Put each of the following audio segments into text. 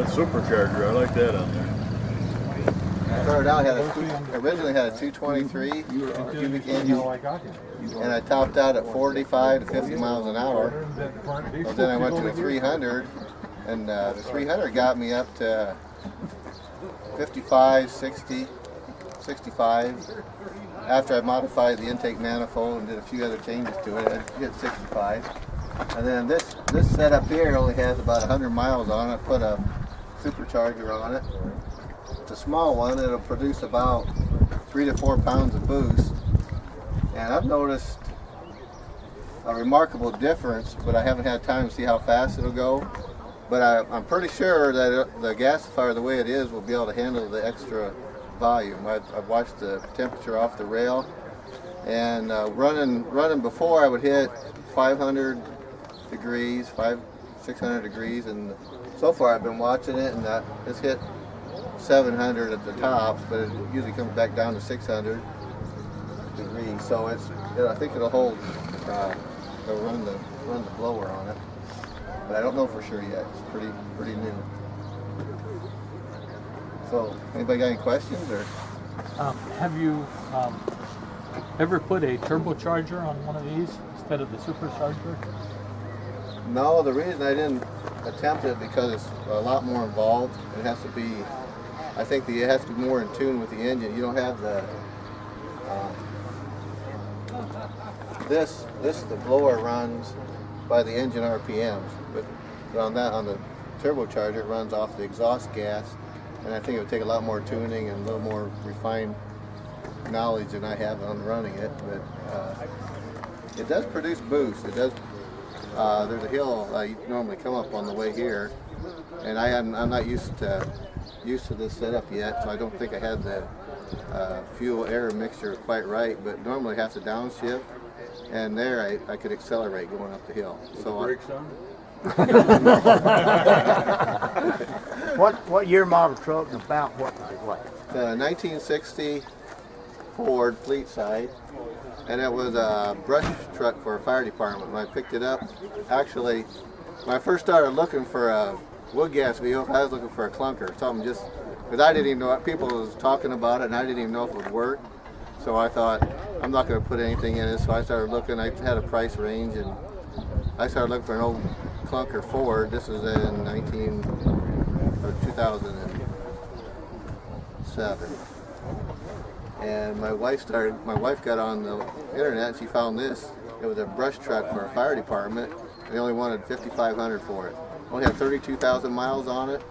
That's Supercharger. I like that on there. I started out, originally had a 223 cubic engine, and I topped out at 45 to 50 miles an hour. Well, then I went to the 300, and the 300 got me up to 55, 60, 65. After I modified the intake manifold and did a few other changes to it, I hit 65. And then this setup here only has about 100 miles on it. Put a supercharger on it. It's a small one. It'll produce about 3 to 4 pounds of boost. And I've noticed a remarkable difference, but I haven't had time to see how fast it'll go. But I'm pretty sure that the gasifier, the way it is, will be able to handle the extra volume. I've watched the temperature off the rail, and running before I would hit 500 degrees, 600 degrees, and so far I've been watching it, and it's hit 700 at the tops, but it usually comes back down to 600 degrees. So I think it'll hold. It'll run the blower on it, but I don't know for sure yet. It's pretty new. So, anybody got any questions? Or have you ever put a turbocharger on one of these instead of the supercharger? No, the reason I didn't attempt it because it's a lot more involved. It has to be, I think it has to be more in tune with the engine. You don't have the the blower runs by the engine RPMs, but on the turbocharger it runs off the exhaust gas, and I think it would take a lot more tuning and a little more refined knowledge than I have on running it. But it does produce boost. It does. There's a hill I normally come up on the way here, and I'm not used to this setup yet, so I don't think I had the fuel air mixture quite right. But normally I have to downshift, and there I could accelerate going up the hill. So brakes on? What year model truck and about what was it like? The 1960 Ford Fleet Side, and it was a brush truck for a fire department. When I picked it up, actually, when I first started looking for a Woodgas vehicle, I was looking for a clunker, something just, because I didn't even know what people was talking about it, and I didn't even know if it would work. So I thought, I'm not going to put anything in it, so I started looking. I had a price range, and I started looking for an old clunker Ford. This was in 2007. And my wife got on the internet and she found this. It was a brush truck for a fire department. They only wanted $5,500 for it. Only had 32,000 miles on it,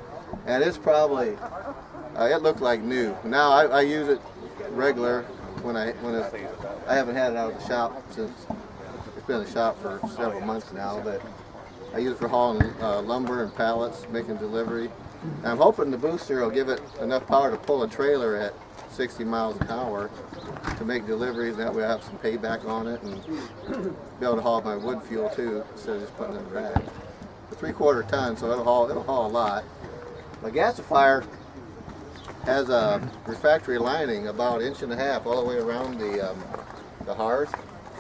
and it's probably it looked like new. Now I use it regular I haven't had it out of the shop since it's been in the shop for several months now, but I use it for hauling lumber and pallets, making delivery. And I'm hoping the booster will give it enough power to pull a trailer at 60 miles an hour to make deliveries. That way I have some payback on it and be able to haul my wood fuel too instead of just putting it in the back. It's a 3/4 ton, so it'll haul a lot. My gasifier has a refractory lining about 1.5 inches all the way around the hearth,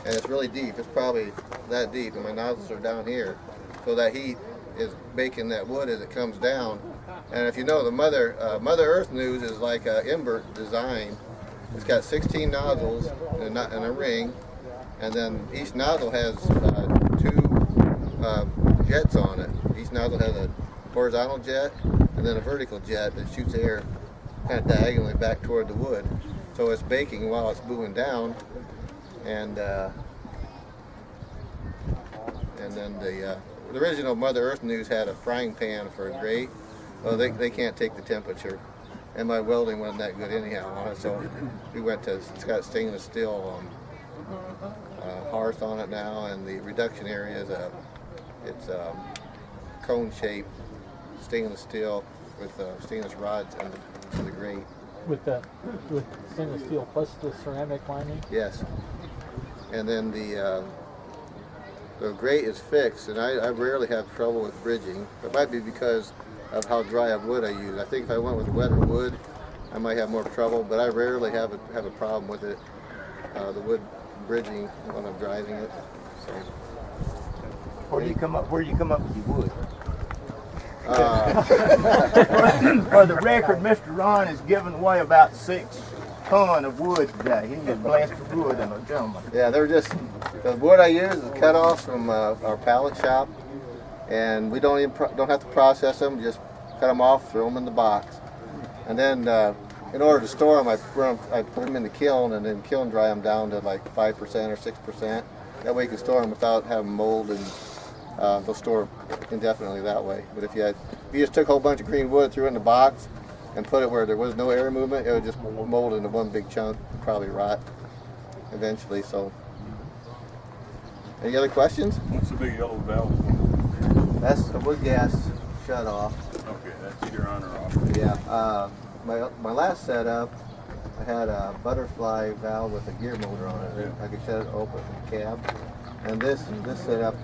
and it's really deep. It's probably that deep, and my nozzles are down here, so that heat is baking that wood as it comes down. And if you know, the Mother Earth news is like an invert design. It's got 16 nozzles and a ring, and then each nozzle has 2 jets on it. Each nozzle has a horizontal jet and then a vertical jet that shoots air kind of diagonally back toward the wood. So it's baking while it's moving down, and then the original Mother Earth news had a frying pan for a grate. Well, they can't take the temperature, and my welding wasn't that good anyhow on it, so we went to, it's got stainless steel hearth on it now, and the reduction area is it's cone-shaped stainless steel with stainless rods under the grate. With stainless steel plus the ceramic lining? Yes. And then the grate is fixed, and I rarely have trouble with bridging. It might be because of how dry of wood I use. I think if I went with wetter wood, I might have more trouble, but I rarely have a problem with it, the wood bridging when I'm driving it. So. Where do you come up with your wood? For the record, Mr. Ron is giving away about 6 tons of wood today. He just blasted wood in a gentleman. Yeah, they're just, the wood I use is cut off from our pallet shop, and we don't have to process them, just cut them off, throw them in the box. And then in order to store them, I put them in the kiln and then kiln dry them down to like 5% or 6%. That way you can store them without having mold, and they'll store indefinitely that way. But if you just took a whole bunch of green wood, threw it in the box, and put it where there was no air movement, it would just mold into one big chunk, and probably rot eventually. So, any other questions? What's the big yellow valve? That's the wood gas shut off. Okay, that's either on or off. Yeah. My last setup, I had a butterfly valve with a gear motor on it. I could shut it open from the cab. And this setup,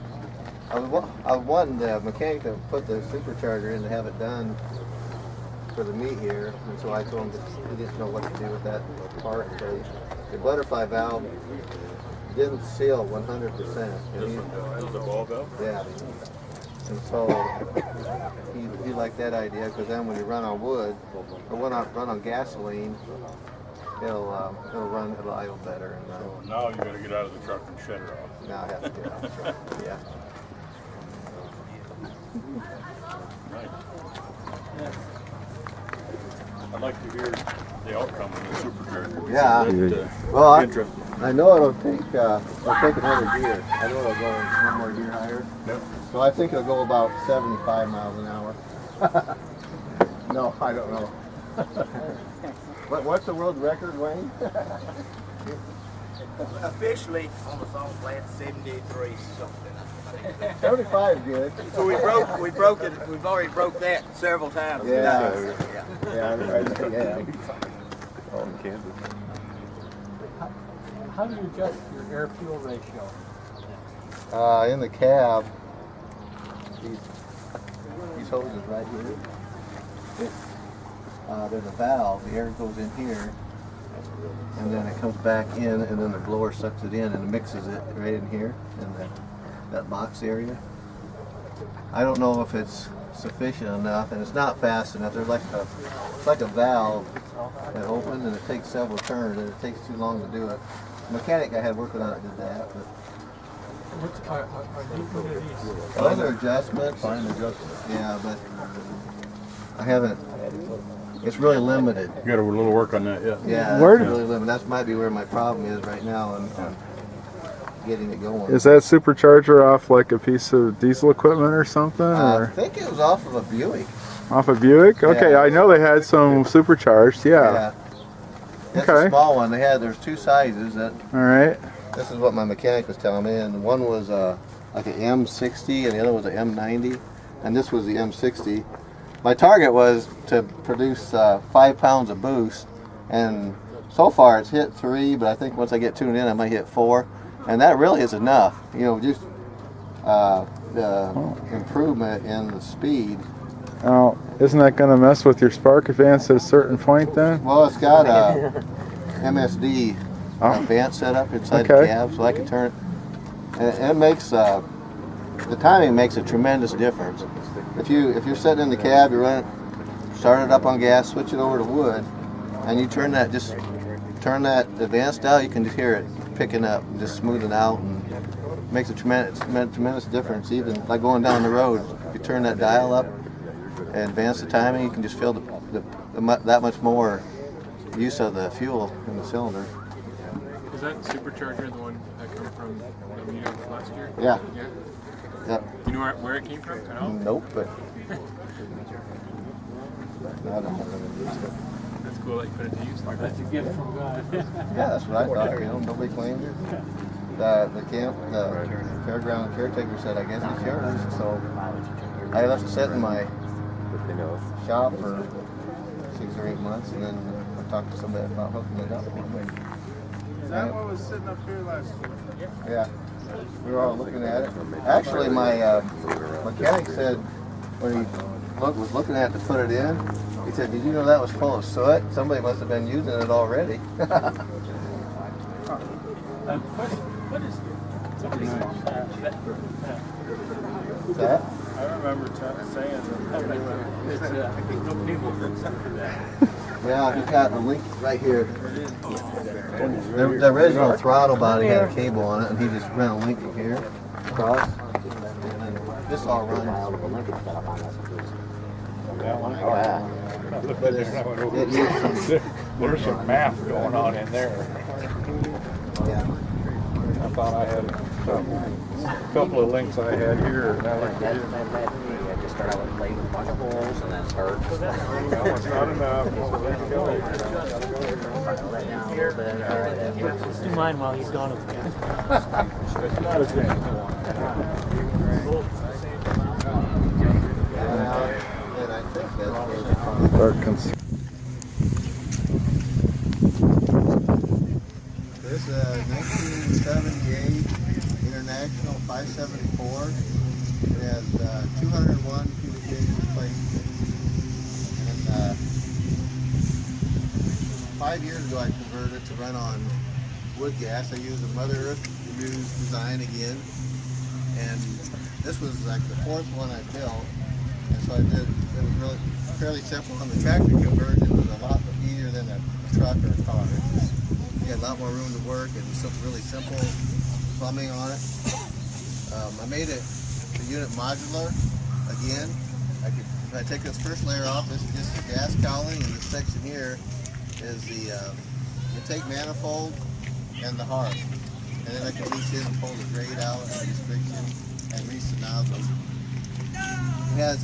I was wanting the mechanic to put the supercharger in to have it done for the meet here, and so I told him that he didn't know what to do with that part. So the butterfly valve didn't seal 100%. This is a ball valve? Yeah. And so he liked that idea, because then when you run on wood or run on gasoline, it'll idle better. And So now you got to get out of the truck and shut her off. now I have to get out of the truck. Yeah. Nice. I'd like to hear the outcome of the supercharger. Yeah. Well, Interesting. I know it'll take another gear. I know it'll go one more gear higher. Yep. So I think it'll go about 75 miles an hour. No, I don't know. What's the world record, Wayne? Officially, on the song plant, 73 something. 75 good. So we broke it. We've already broke that several times. Yeah. Yeah. Yeah. Oh, in Kansas. How do you adjust your air-fuel ratio? In the cab, these hoses right here. There's a valve. The air goes in here, and then it comes back in, and then the blower sucks it in and mixes it right in here in that box area. I don't know if it's sufficient enough, and it's not fast enough. There's it's like a valve that opens, and it takes several turns, and it takes too long to do it. The mechanic I had working on it did that, but What are these? those are adjustments. Fine adjustment. Yeah, but I haven't. It's really limited. You got a little work on that yet? Yeah, Where it's did- really limited. That might be where my problem is right now. I'm getting it going. Is that supercharger off like a piece of diesel equipment or something? I Or think it was off of a Buick. off a Buick? Okay, Yeah. I know they had some supercharged, yeah. That's Okay. a small one. There's two sizes. Alright. This is what my mechanic was telling me, and one was like an M60 and the other was an M90, and this was the M60. My target was to produce 5 pounds of boost, and so far it's hit 3, but I think once I get tuned in I might hit 4, and that really is enough. You know, just the improvement in the speed. Oh, isn't that going to mess with your spark advance at a certain point then? Well, it's got a MSD advanced setup inside the Okay. cab, so I can turn it. And it makes the timing makes a tremendous difference. If you're sitting in the cab, you start it up on gas, switch it over to wood, and you turn that advanced dial, you can just hear it picking up, and just smoothing out, and makes a tremendous difference. Even like going down the road, if you turn that dial up and advance the timing, you can just feel that much more use of the fuel in the cylinder. Is that Supercharger the one that came from the meetup last year? Yeah. Yeah. Yep. Do you know where it came from at all? Nope, but That's cool that you put it to use like that. That's a gift from God. yeah, that's what I thought. You know, nobody claimed it. The fairground caretaker said, "I guess it's yours." So I left it sit in my shop for 6 or 8 months, and then I talked to somebody about hooking it up. Is that what was sitting up here last year? Yeah, we were all looking at it. Actually, my mechanic said when he was looking at it to put it in, he said, "Did you know that was full of soot? Somebody must have been using it already." What is That? I remember saying that. Yeah, he's got the link right here. The original throttle body had a cable on it, and he just ran a link from here across. And then this all runs. Oh yeah. But There's some math going on in there. yeah. I thought I had a couple of links I had here, and now look at it. Just start out with plate with a bunch of holes and then start. That was not enough. Just do mine while he's gone. It's not as bad. And I think that's this 1978 International 574. It has 201 cubic inches of plate. And 5 years ago I converted it to run on wood gas. I used a Mother Earth used design again. And this was like the fourth one I built. And so I did, it was really fairly simple. On the tractor conversion, it was a lot easier than a truck or a car. You had a lot more room to work and some really simple plumbing on it. I made it the unit modular again. If I take this first layer off, this is just the gas cowling, and this section here is the intake manifold and the hearth. And then I can reach in and pull the grate out and restriction and reach the nozzles. It has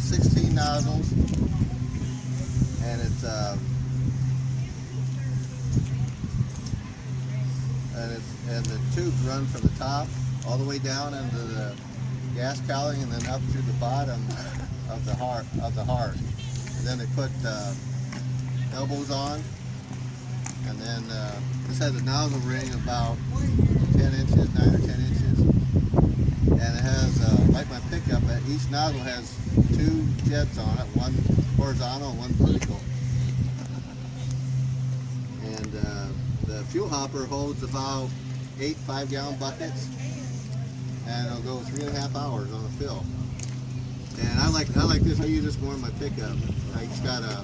16 nozzles, and it's and the tubes run from the top all the way down into the gas cowling and then up through the bottom of the heart. And then they put elbows on, and then this has a nozzle ring about 10 inches, 9 or 10 inches, and it has like my pickup. Each nozzle has 2 jets on it, one horizontal and one vertical. And the fuel hopper holds about 8 5-gallon buckets, and it'll go 3.5 hours on a fill. And I like this. I use this more in my pickup. It's got a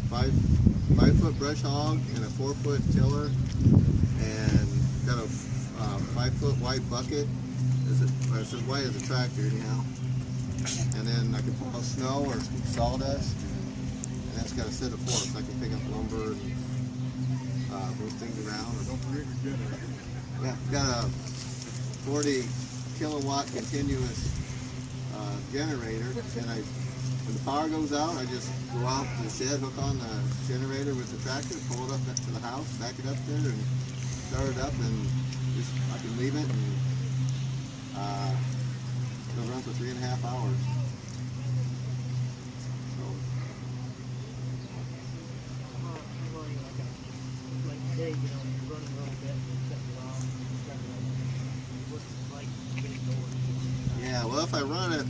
5-foot brush hog and a 4-foot tiller, and got a 5-foot wide bucket. It's as wide as a tractor anyhow. And then I can pull snow or sawdust, and that's got a set of forks. I can pick up lumber and move things around. Yeah, got a 40 kilowatt continuous generator, and when the power goes out, I just go out to the shed, hook on the generator with the tractor, pull it up to the house, back it up there, and start it up, and just I can leave it, and it'll run for 3.5 hours. Yeah, well, if I run it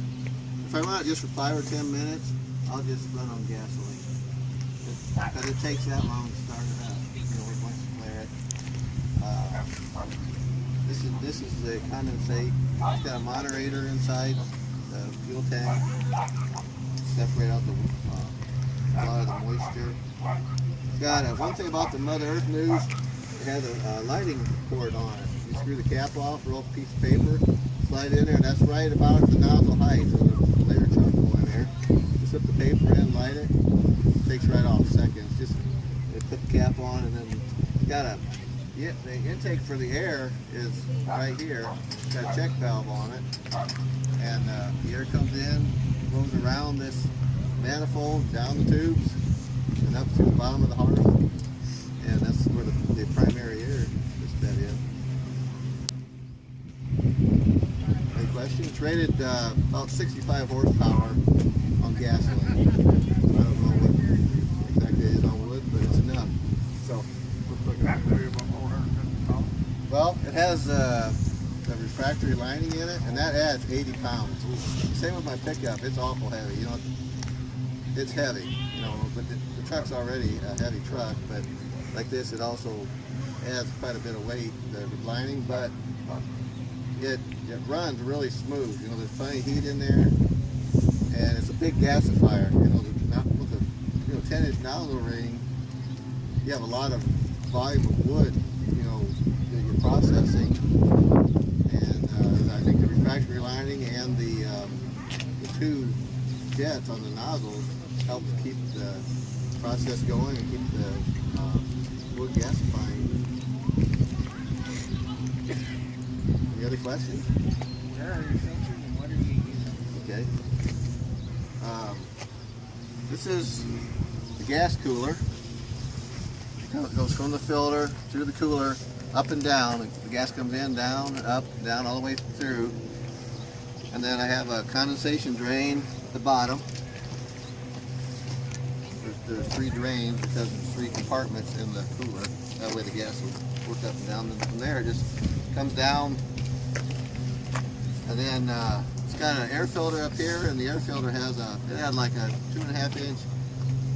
just for 5 or 10 minutes, I'll just run on gasoline. Because it takes that long to start it up. Once you clear it. This is the condensate. It's got a moderator inside the fuel tank. Separate out a lot of the moisture. It's got one thing about the Mother Earth News. It has a lighting port on it. You screw the cap off, roll a piece of paper, slide it in there, and that's right about at the nozzle height. So the layer charcoal in there. Just put the paper in, light it. It takes right off seconds. Just put the cap on, and then it's got the intake for the air is right here. It's got a check valve on it, and the air comes in, goes around this manifold, down the tubes, and up to the bottom of the hearth. And that's where the primary air is fed in. Any questions? It's rated about 65 horsepower on gasoline. I don't know what exactly it is on wood, but it's enough. So, well, it has the refractory lining in it, and that adds 80 pounds. Same with my pickup. It's awful heavy. It's heavy. But the truck's already a heavy truck, but like this, it also adds quite a bit of weight, the lining, but it runs really smooth. You know, there's plenty of heat in there, and it's a big gasifier. You know, with a 10-inch nozzle ring, you have a lot of volume of wood, you know, that you're processing, and I think the refractory lining and the two jets on the nozzles helps keep the process going and keep the wood gasifying. Any other questions? Where are your filters and what are you using? Okay. This is the gas cooler. It goes from the filter through the cooler, up and down. The gas comes in, down, up, down, all the way through. And then I have a condensation drain at the bottom. There's 3 drains because there's 3 compartments in the cooler. That way the gas will work up and down. And from there it just comes down. And then it's got an air filter up here, and the air filter has it had like a 2.5 inch,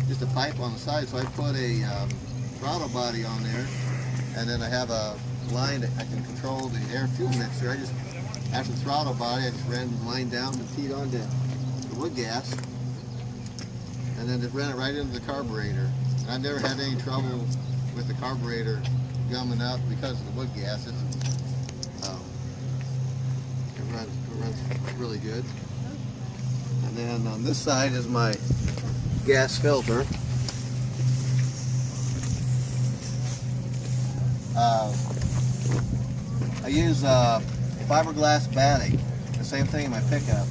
just a pipe on the side. So I put a throttle body on there, and then I have a line that I can control the air fuel mixture. I just, after the throttle body, I just ran the line down and feed onto the wood gas, and then just ran it right into the carburetor. And I've never had any trouble with the carburetor gumming up because of the wood gas. It runs really good. And then on this side is my gas filter. I use fiberglass batting, the same thing in my pickup,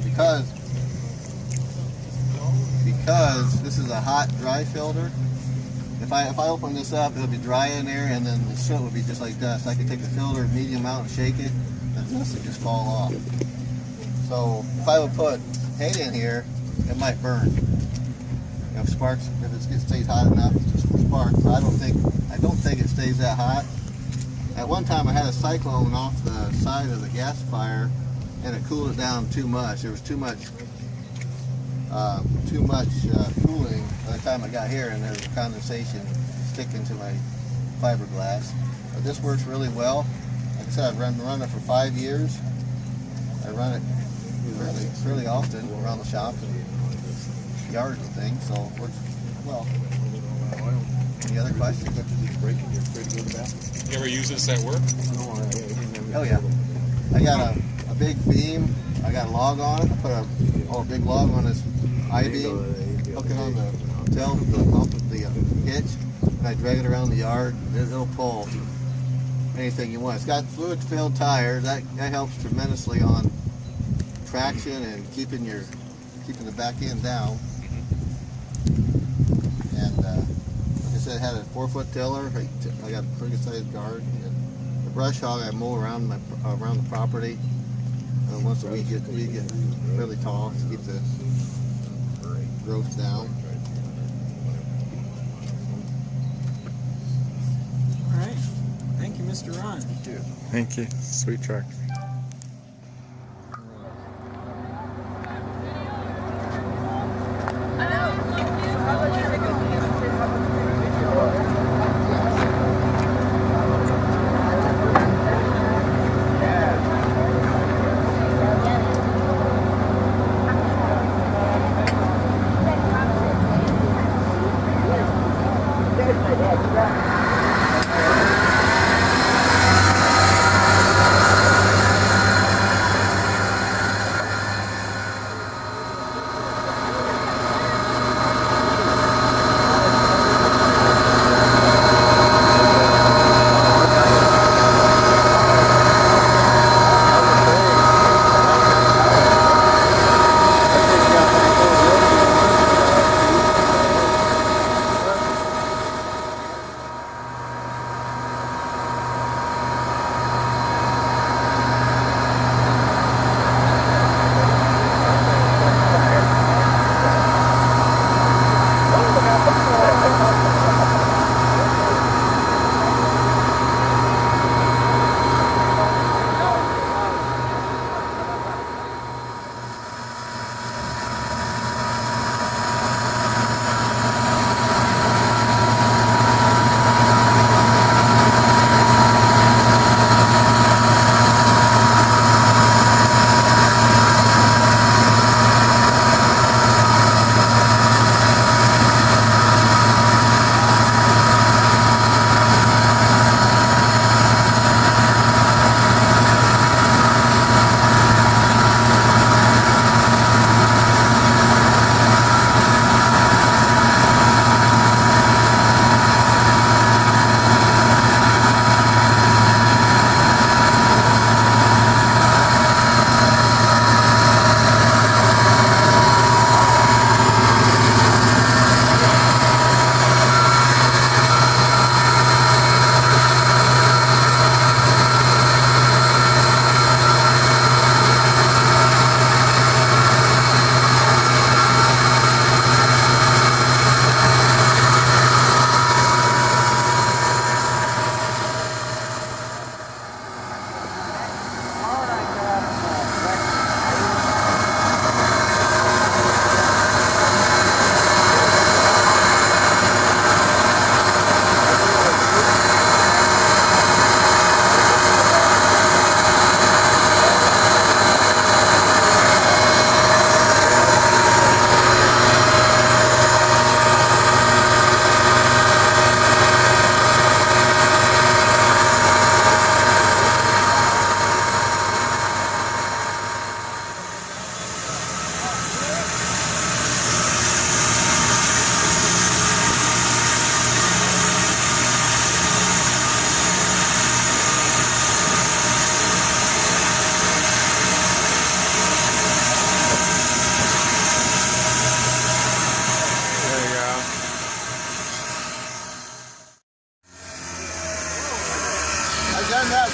because this is a hot, dry filter. If I open this up, it'll be dry in there, and then the soot will be just like dust. I can take the filter medium out and shake it, and the dust will just fall off. So if I would put hay in here, it might burn. You know, if it stays hot enough, it just will spark. So I don't think it stays that hot. At one time, I had a cyclone off the side of the gasifier, and it cooled it down too much. There was too much cooling by the time I got here, and there was condensation sticking to my fiberglass. But this works really well. Like I said, I've run it for 5 years. I run it really often around the shop and yards and things, so it works well. Any other questions? You ever use this at work? Oh yeah. I got a big beam. I got a log on it. I put a big log on this I-beam, hook it on the tail of the pump of the hitch, and I drag it around the yard. It'll pull anything you want. It's got fluid-filled tires. That helps tremendously on traction and keeping the back end down. And like I said, it had a 4-foot tiller. I got a pretty good sized guard. And the brush hog I mow around the property once a week. It get really tall to keep the growth down. All right. Thank you, Mr. Ron. Thank you. Sweet truck.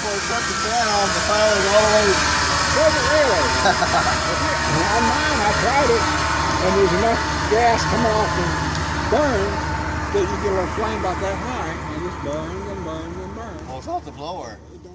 before it shut the fan on, the fire was all the way. Doesn't really. On mine, I tried it, and there's enough gas coming off and burn that you get a little flame about that high, and it just burns and burns and burns. Well, it's off the blower. It don't